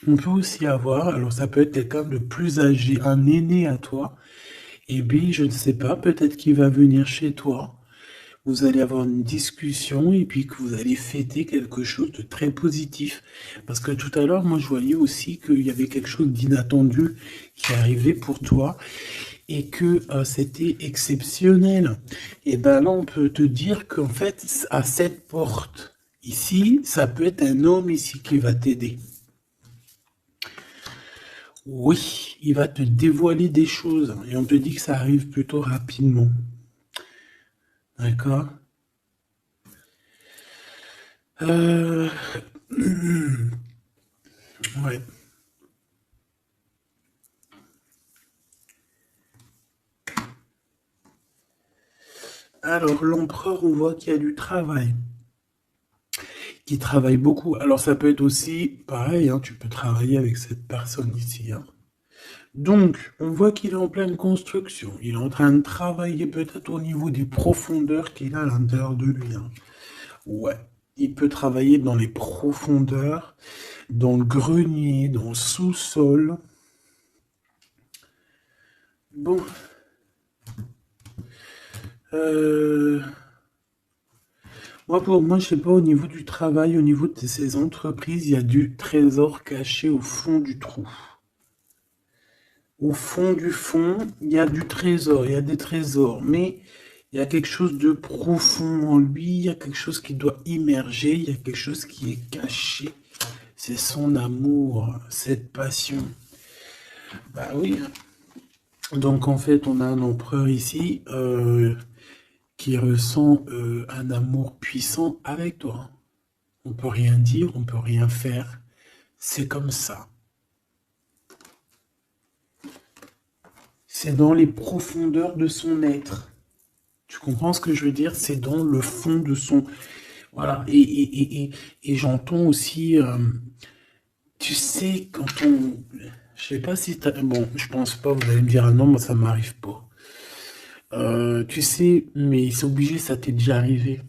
On peut aussi avoir, alors ça peut être quelqu'un de plus âgé, un aîné à toi. Et puis, je ne sais pas, peut-être qu'il va venir chez toi. Vous allez avoir une discussion et puis que vous allez fêter quelque chose de très positif. Parce que tout à l'heure, moi, je voyais aussi qu'il y avait quelque chose d'inattendu qui arrivait pour toi et que c'était exceptionnel. Et ben là, on peut te dire qu'en fait, à cette porte ici, ça peut être un homme ici qui va t'aider. Oui, il va te dévoiler des choses et on te dit que ça arrive plutôt rapidement. D'accord? Euh... Ouais. Alors, l'empereur, on voit qu'il y a du travail. Qui travaille beaucoup. Alors, ça peut être aussi pareil, hein, tu peux travailler avec cette personne ici. Hein. Donc, on voit qu'il est en pleine construction. Il est en train de travailler peut-être au niveau des profondeurs qu'il a à l'intérieur de lui. Hein. Ouais. Il peut travailler dans les profondeurs, dans le grenier, dans le sous-sol. Bon. Moi, je sais pas, au niveau du travail, au niveau de ces entreprises, il y a du trésor caché au fond du trou. Au fond du fond, il y a du trésor, il y a des trésors, mais il y a quelque chose de profond en lui, il y a quelque chose qui doit immerger, il y a quelque chose qui est caché. C'est son amour, cette passion. Bah oui. Donc en fait, on a un empereur ici qui ressent un amour puissant avec toi. On peut rien dire, on peut rien faire. C'est comme ça. C'est dans les profondeurs de son être. Tu comprends ce que je veux dire? C'est dans le fond de son... Voilà. Et j'entends aussi... tu sais, quand on... Je sais pas si t'as... Bon, je pense pas, vous allez me dire, ah non, moi ça m'arrive pas. Tu sais, mais c'est obligé, ça t'est déjà arrivé.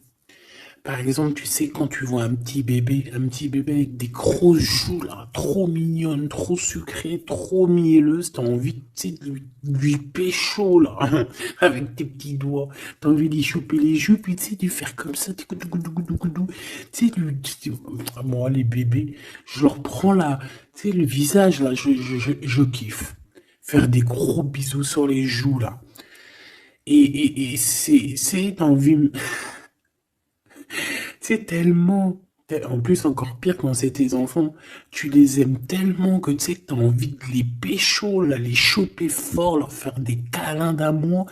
Par exemple, tu sais, quand tu vois un petit bébé avec des grosses joues, là, trop mignonnes, trop sucrées, trop mielleuses, t'as envie, tu sais, de lui pécho, là, avec tes petits doigts. T'as envie d'y choper les joues, puis tu sais, de faire comme ça, tu sais, moi, les bébés, je leur prends là, tu sais, le visage, là, je kiffe. Faire des gros bisous sur les joues, là. Et t'as envie, c'est tellement, en plus encore pire quand c'est tes enfants, tu les aimes tellement que tu sais que t'as envie de les pécho, là, les choper fort, leur faire des câlins d'amour,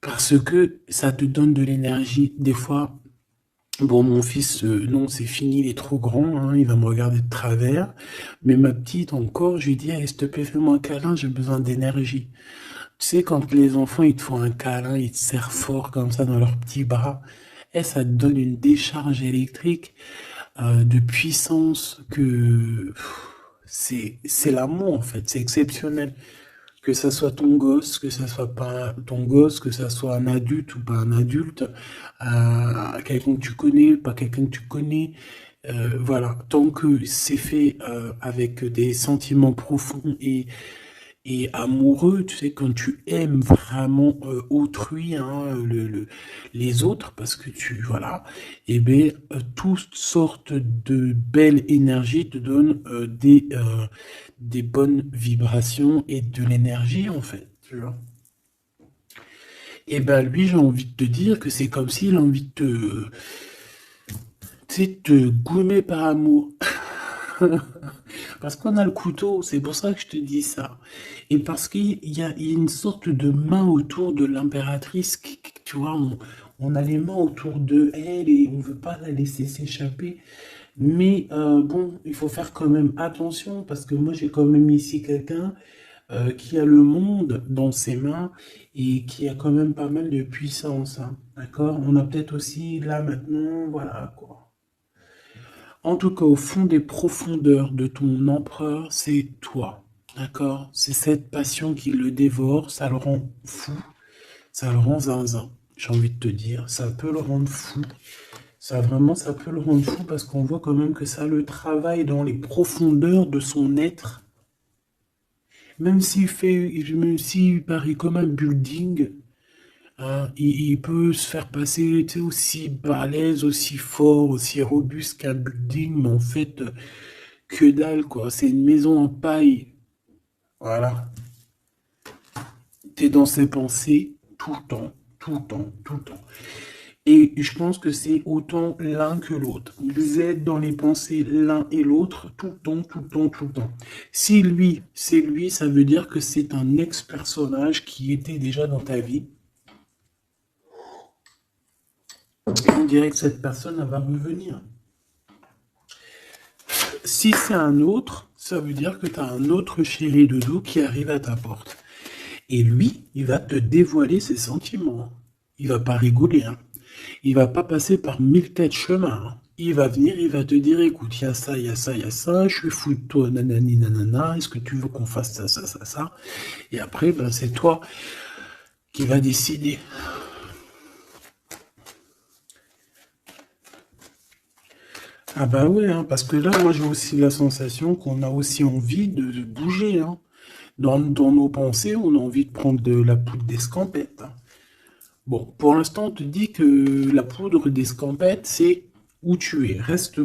parce que ça te donne de l'énergie. Des fois, bon, mon fils, non, c'est fini, il est trop grand, hein, il va me regarder de travers, mais ma petite encore, je lui dis, allez, s'il te plaît, fais-moi un câlin, j'ai besoin d'énergie. Tu sais, quand les enfants, ils te font un câlin, ils te serrent fort comme ça dans leurs petits bras, et ça te donne une décharge électrique de puissance que c'est l'amour en fait, c'est exceptionnel. Que ça soit ton gosse, que ça soit pas ton gosse, que ça soit un adulte ou pas un adulte, quelqu'un que tu connais, pas quelqu'un que tu connais, voilà, tant que c'est fait avec des sentiments profonds et amoureux, tu sais, quand tu aimes vraiment autrui, hein, les autres, parce que tu, voilà, et bien, toutes sortes de belles énergies te donnent des bonnes vibrations et de l'énergie, en fait, tu vois. Et ben lui, j'ai envie de te dire que c'est comme s'il a envie de te, tu sais, te goumer par amour. Parce qu'on a le couteau, c'est pour ça que je te dis ça. Et parce qu'il y a une sorte de main autour de l'impératrice, tu vois, on a les mains autour de elle et on veut pas la laisser s'échapper. Mais bon, il faut faire quand même attention parce que moi j'ai quand même ici quelqu'un qui a le monde dans ses mains et qui a quand même pas mal de puissance, hein. D'accord? On a peut-être aussi là maintenant, voilà quoi. En tout cas, au fond des profondeurs de ton empereur, c'est toi. D'accord? C'est cette passion qui le dévore, ça le rend fou, ça le rend zinzin. J'ai envie de te dire, ça peut le rendre fou. Ça vraiment, ça peut le rendre fou parce qu'on voit quand même que ça le travaille dans les profondeurs de son être. Même s'il paraît comme un building, hein, il peut se faire passer, tu sais, aussi balèze, aussi fort, aussi robuste qu'un building, mais en fait, que dalle, quoi. C'est une maison en paille. Voilà. T'es dans ses pensées tout le temps, tout le temps, tout le temps. Et je pense que c'est autant l'un que l'autre. Vous êtes dans les pensées l'un et l'autre tout le temps, tout le temps, tout le temps. Si lui, c'est lui, ça veut dire que c'est un ex-personnage qui était déjà dans ta vie. Et on dirait que cette personne, elle va revenir. Si c'est un autre, ça veut dire que tu as un autre chéri doudou qui arrive à ta porte. Et lui, il va te dévoiler ses sentiments. Il va pas rigoler, hein. Il va pas passer par mille têtes chemins, hein. Il va venir, il va te dire, écoute, il y a ça, il y a ça, il y a ça, je suis fou de toi, nanani, nanana, est-ce que tu veux qu'on fasse ça, ça, ça, ça? Et après, ben, c'est toi qui vas décider. Ah bah ouais, hein, parce que là, moi, j'ai aussi la sensation qu'on a aussi envie de bouger, hein. Dans nos pensées, on a envie de prendre de la poudre d'escampette, hein. Bon, pour l'instant, on te dit que la poudre d'escampette, c'est où tu es. Reste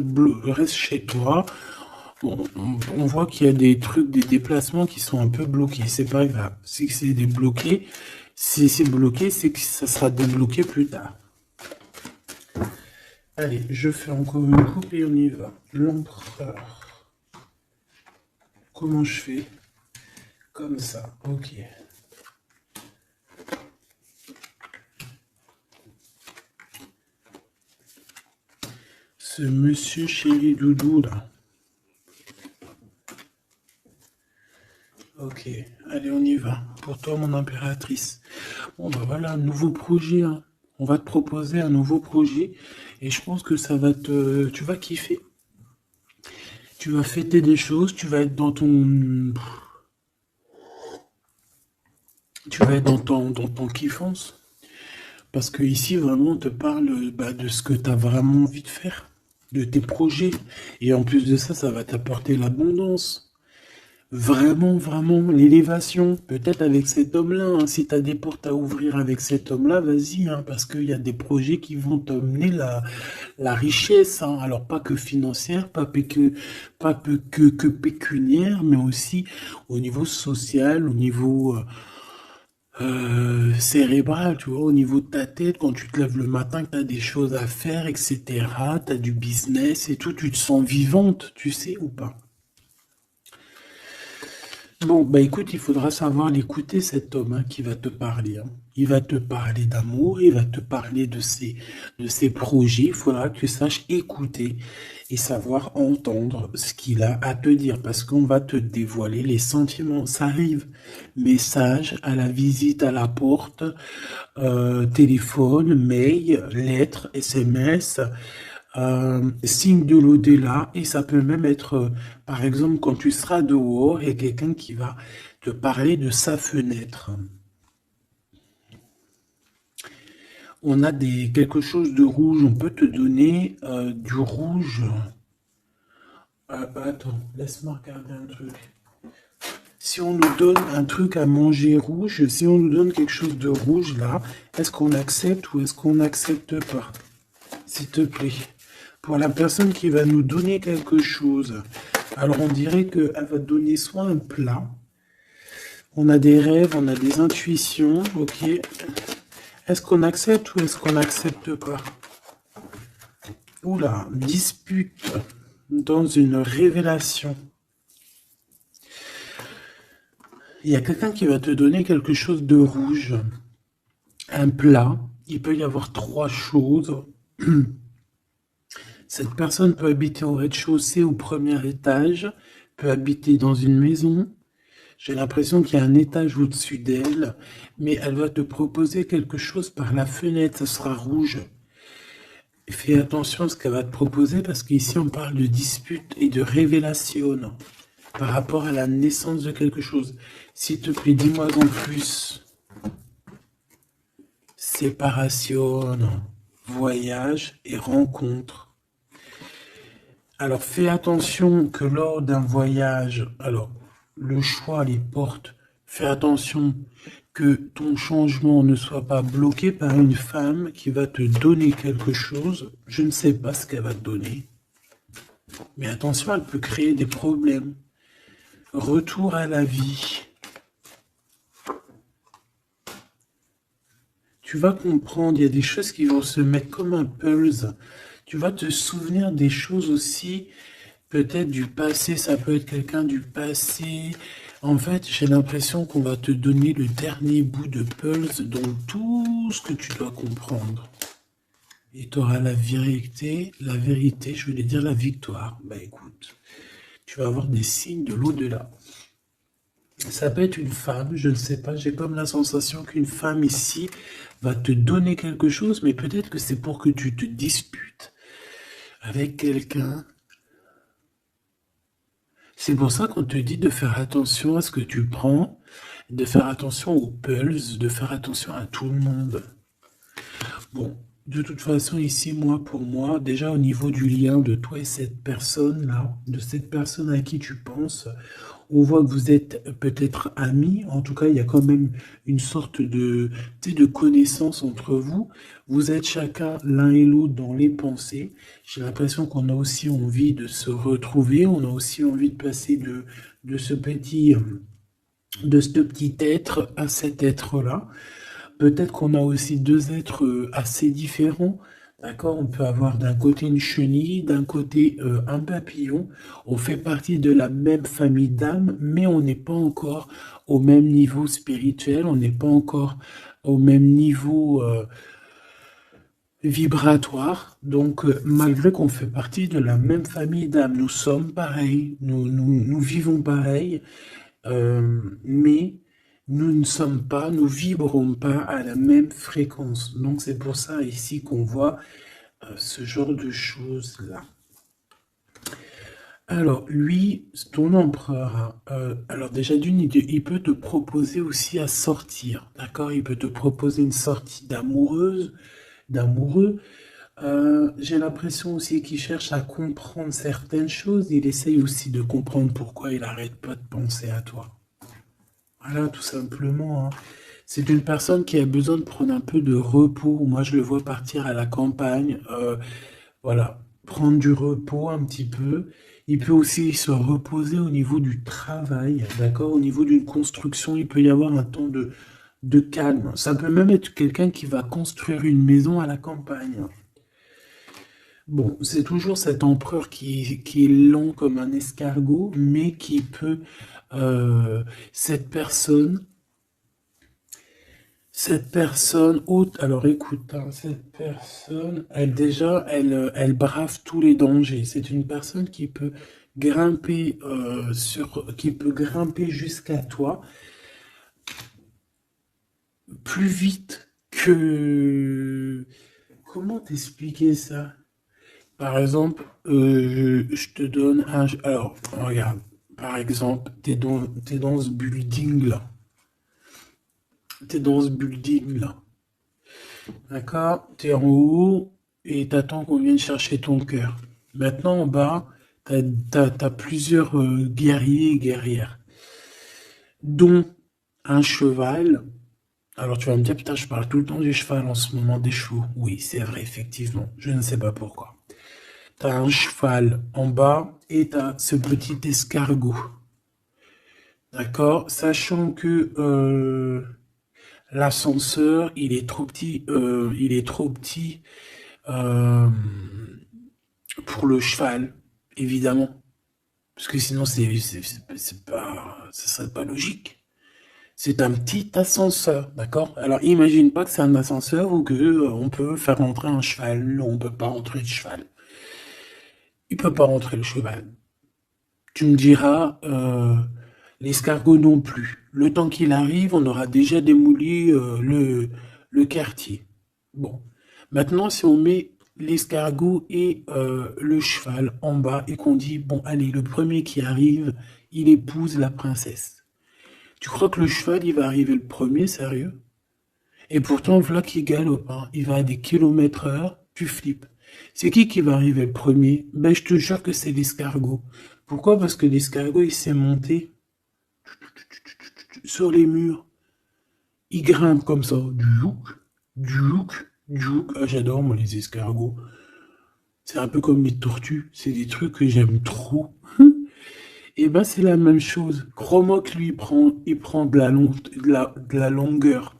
chez toi. Bon, on voit qu'il y a des trucs, des déplacements qui sont un peu bloqués. C'est pas grave. Si c'est débloqué, si c'est bloqué, c'est que ça sera débloqué plus tard. Allez, je fais encore une coupe et on y va. L'empereur. Comment je fais? Comme ça, ok. Ce monsieur chéri doudou là. Ok, allez, on y va. Pour toi, mon impératrice. Bon, bah voilà, un nouveau projet, hein. On va te proposer un nouveau projet et je pense que ça va te... Tu vas kiffer. Tu vas fêter des choses, tu vas être dans ton... Tu vas être dans ton kiffance. Parce que ici, vraiment, on te parle de ce que tu as vraiment envie de faire, de tes projets. Et en plus de ça, ça va t'apporter l'abondance. Vraiment, vraiment, l'élévation. Peut-être avec cet homme-là, hein. Si tu as des portes à ouvrir avec cet homme-là, vas-y, hein, parce qu'il y a des projets qui vont t'amener la richesse, hein. Alors, pas que financière, pas que pécuniaire, mais aussi au niveau social, au niveau cérébral, tu vois, au niveau de ta tête, quand tu te lèves le matin, que tu as des choses à faire, etc., tu as du business et tout, tu te sens vivante, tu sais ou pas? Bon, bah écoute, il faudra savoir l'écouter, cet homme, hein, qui va te parler, hein. Il va te parler d'amour, il va te parler de ses projets. Il faudra que tu saches écouter et savoir entendre ce qu'il a à te dire, parce qu'on va te dévoiler les sentiments. Ça arrive. Message à la visite à la porte, téléphone, mail, lettres, SMS, signe de l'au-delà, et ça peut même être, par exemple, quand tu seras dehors, il y a quelqu'un qui va te parler de sa fenêtre. On a quelque chose de rouge, on peut te donner du rouge. Attends, laisse-moi regarder un truc. Si on nous donne un truc à manger rouge, si on nous donne quelque chose de rouge là, est-ce qu'on accepte ou est-ce qu'on n'accepte pas? S'il te plaît. Pour la personne qui va nous donner quelque chose, alors on dirait qu'elle va donner soit un plat, on a des rêves, on a des intuitions, ok. Est-ce qu'on accepte ou est-ce qu'on n'accepte pas? Oula, dispute dans une révélation. Il y a quelqu'un qui va te donner quelque chose de rouge, un plat. Il peut y avoir trois choses. Cette personne peut habiter au rez-de-chaussée, au premier étage, peut habiter dans une maison. J'ai l'impression qu'il y a un étage au-dessus d'elle, mais elle va te proposer quelque chose par la fenêtre, ça sera rouge. Fais attention à ce qu'elle va te proposer, parce qu'ici on parle de dispute et de révélation par rapport à la naissance de quelque chose. S'il te plaît, dis-moi en plus. Séparation, voyage et rencontre. Alors fais attention que lors d'un voyage, alors le choix, les portes, fais attention que ton changement ne soit pas bloqué par une femme qui va te donner quelque chose. Je ne sais pas ce qu'elle va te donner, mais attention, elle peut créer des problèmes. Retour à la vie. Tu vas comprendre, il y a des choses qui vont se mettre comme un puzzle. Tu vas te souvenir des choses aussi, peut-être du passé, ça peut être quelqu'un du passé. En fait, j'ai l'impression qu'on va te donner le dernier bout de puzzle, donc tout ce que tu dois comprendre. Et tu auras la vérité, je voulais dire la victoire. Bah écoute, tu vas avoir des signes de l'au-delà. Ça peut être une femme, je ne sais pas, j'ai comme la sensation qu'une femme ici va te donner quelque chose, mais peut-être que c'est pour que tu te disputes avec quelqu'un. C'est pour ça qu'on te dit de faire attention à ce que tu prends, de faire attention aux pulses, de faire attention à tout le monde. Bon, de toute façon, ici, pour moi, déjà au niveau du lien de toi et cette personne-là, de cette personne à qui tu penses, on voit que vous êtes peut-être amis. En tout cas, il y a quand même une sorte de connaissance entre vous. Vous êtes chacun l'un et l'autre dans les pensées. J'ai l'impression qu'on a aussi envie de se retrouver. On a aussi envie de passer de ce petit être à cet être-là. Peut-être qu'on a aussi deux êtres assez différents. D'accord, on peut avoir d'un côté une chenille, d'un côté un papillon. On fait partie de la même famille d'âmes, mais on n'est pas encore au même niveau spirituel, on n'est pas encore au même niveau vibratoire. Donc, malgré qu'on fait partie de la même famille d'âmes, nous sommes pareils, nous vivons pareil, mais nous ne sommes pas, nous vibrons pas à la même fréquence. Donc, c'est pour ça ici qu'on voit ce genre de choses-là. Alors, lui, ton empereur, hein, alors déjà d'une, il peut te proposer aussi à sortir, d'accord? Il peut te proposer une sortie d'amoureuse, d'amoureux. J'ai l'impression aussi qu'il cherche à comprendre certaines choses. Il essaye aussi de comprendre pourquoi il arrête pas de penser à toi. Voilà, tout simplement, hein. C'est une personne qui a besoin de prendre un peu de repos. Moi, je le vois partir à la campagne, voilà, prendre du repos un petit peu. Il peut aussi se reposer au niveau du travail, d'accord? Au niveau d'une construction, il peut y avoir un temps de calme. Ça peut même être quelqu'un qui va construire une maison à la campagne. Bon, c'est toujours cet empereur qui est lent comme un escargot, mais qui peut, cette personne, haute, alors écoute, hein, cette personne, elle déjà, elle brave tous les dangers. C'est une personne qui peut grimper qui peut grimper jusqu'à toi plus vite que, comment t'expliquer ça? Par exemple, je te donne un, alors, regarde, par exemple, t'es dans ce building là. T'es dans ce building là. D'accord? T'es en haut et t'attends qu'on vienne chercher ton cœur. Maintenant, en bas, t'as plusieurs guerriers et guerrières, dont un cheval. Alors tu vas me dire, putain, je parle tout le temps du cheval en ce moment, des chevaux. Oui, c'est vrai, effectivement. Je ne sais pas pourquoi. T'as un cheval en bas et t'as ce petit escargot. D'accord? Sachant que l'ascenseur, il est trop petit euh, pour le cheval, évidemment. Parce que sinon, c'est pas, ça serait pas logique. C'est un petit ascenseur, d'accord? Alors, imagine pas que c'est un ascenseur ou que on peut faire rentrer un cheval. Non, on peut pas rentrer le cheval. Il peut pas rentrer le cheval. Tu me diras, l'escargot non plus. Le temps qu'il arrive, on aura déjà démoli le quartier. Bon. Maintenant, si on met l'escargot et le cheval en bas et qu'on dit, bon, allez, le premier qui arrive, il épouse la princesse. Tu crois que le cheval, il va arriver le premier, sérieux? Et pourtant, voilà qu'il galope, hein. Il va à des kilomètres heure, tu flippes. C'est qui va arriver le premier? Ben, je te jure que c'est l'escargot. Pourquoi? Parce que l'escargot, il s'est monté sur les murs. Il grimpe comme ça. Djouk, djouk, djouk. Ah, j'adore, moi, les escargots. C'est un peu comme les tortues. C'est des trucs que j'aime trop. Et ben, c'est la même chose. Crois-moi que lui, il prend de la longueur.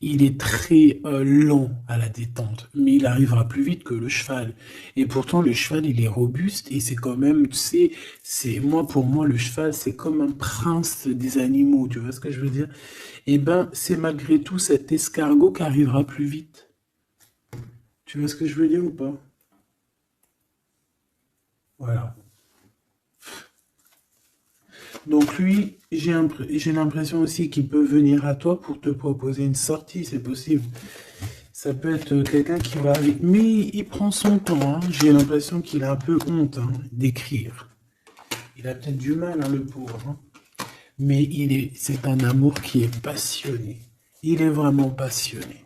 Il est très lent à la détente, mais il arrivera plus vite que le cheval. Et pourtant, le cheval, il est robuste et c'est quand même, tu sais, moi, pour moi, le cheval, c'est comme un prince des animaux, tu vois ce que je veux dire? Et ben, c'est malgré tout cet escargot qui arrivera plus vite. Tu vois ce que je veux dire ou pas? Voilà. Donc lui, j'ai l'impression aussi qu'il peut venir à toi pour te proposer une sortie, c'est possible. Ça peut être quelqu'un qui va avec... Mais il prend son temps, hein. J'ai l'impression qu'il a un peu honte hein, d'écrire. Il a peut-être du mal, hein, le pauvre. Hein. Mais c'est un amour qui est passionné. Il est vraiment passionné.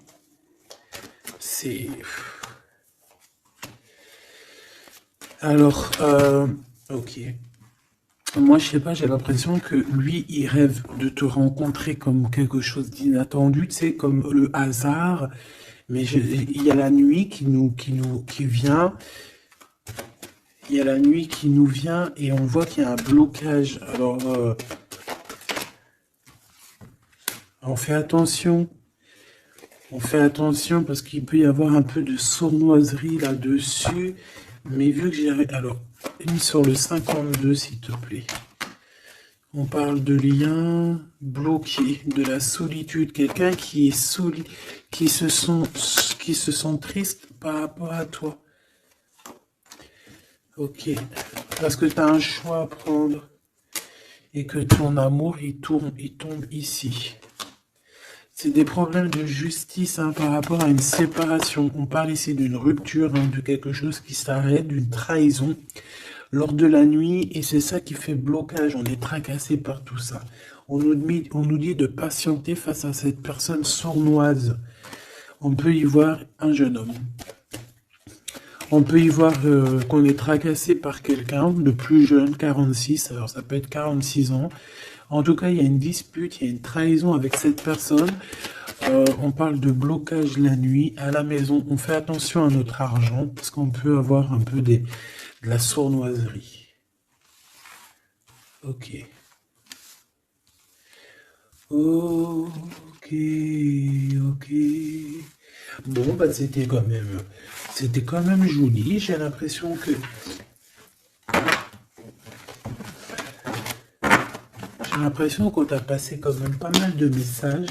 C'est... Alors, ok. Moi, je sais pas, j'ai l'impression que lui, il rêve de te rencontrer comme quelque chose d'inattendu, tu sais, comme le hasard. Mais il y a la nuit qui vient. Il y a la nuit qui nous vient et on voit qu'il y a un blocage. Alors, on fait attention. On fait attention parce qu'il peut y avoir un peu de sournoiserie là-dessus. Mais vu que j'ai... Alors, une sur le 52, s'il te plaît. On parle de lien bloqué, de la solitude. Quelqu'un qui est qui se sent triste par rapport à toi. Ok. Parce que tu as un choix à prendre. Et que ton amour, il tombe ici. C'est des problèmes de justice hein, par rapport à une séparation. On parle ici d'une rupture, hein, de quelque chose qui s'arrête, d'une trahison. lors de la nuit, et c'est ça qui fait blocage. On est tracassé par tout ça. On nous dit de patienter face à cette personne sournoise. On peut y voir un jeune homme. On peut y voir qu'on est tracassé par quelqu'un de plus jeune, 46, alors ça peut être 46 ans. En tout cas, il y a une dispute, il y a une trahison avec cette personne. On parle de blocage la nuit à la maison. On fait attention à notre argent parce qu'on peut avoir un peu de la sournoiserie. Ok. Ok, ok. Bon, bah c'était quand même joli. J'ai l'impression qu'on t'a passé quand même pas mal de messages.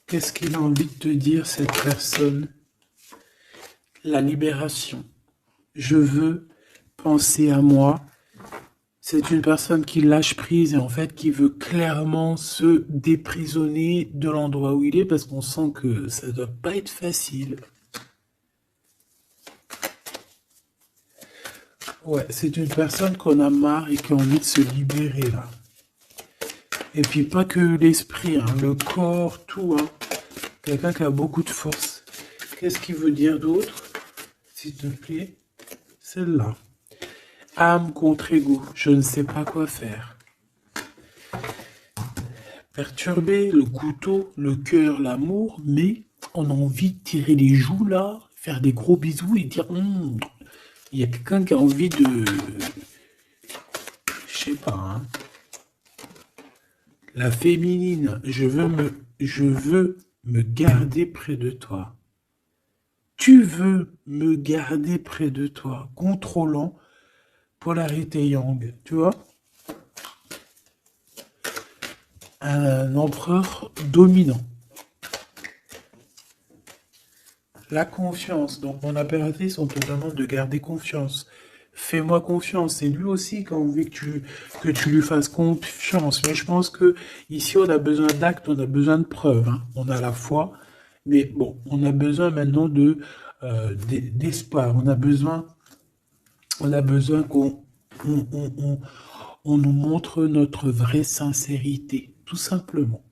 Qu'est-ce qu'il a envie de te dire, cette personne? La libération. Je veux penser à moi. C'est une personne qui lâche prise et en fait qui veut clairement se déprisonner de l'endroit où il est parce qu'on sent que ça doit pas être facile. Ouais, c'est une personne qu'on a marre et qui a envie de se libérer là. Et puis pas que l'esprit, hein, le corps, tout, hein. Quelqu'un qui a beaucoup de force. Qu'est-ce qu'il veut dire d'autre, s'il te plaît? Celle-là. Âme contre ego, je ne sais pas quoi faire. Perturbé, le couteau, le cœur, l'amour, mais on a envie de tirer les joues là, faire des gros bisous et dire il y a quelqu'un qui a envie de. Je sais pas, hein. La féminine, je veux me garder près de toi. Tu veux me garder près de toi, contrôlant, polarité yang, tu vois? Un empereur dominant. La confiance. Donc, mon impératrice, on te demande de garder confiance. Fais-moi confiance. C'est lui aussi qui a envie que tu lui fasses confiance. Mais je pense que ici, on a besoin d'actes, on a besoin de preuves, hein. On a la foi, mais bon, on a besoin maintenant d'espoir. On a besoin on nous montre notre vraie sincérité, tout simplement.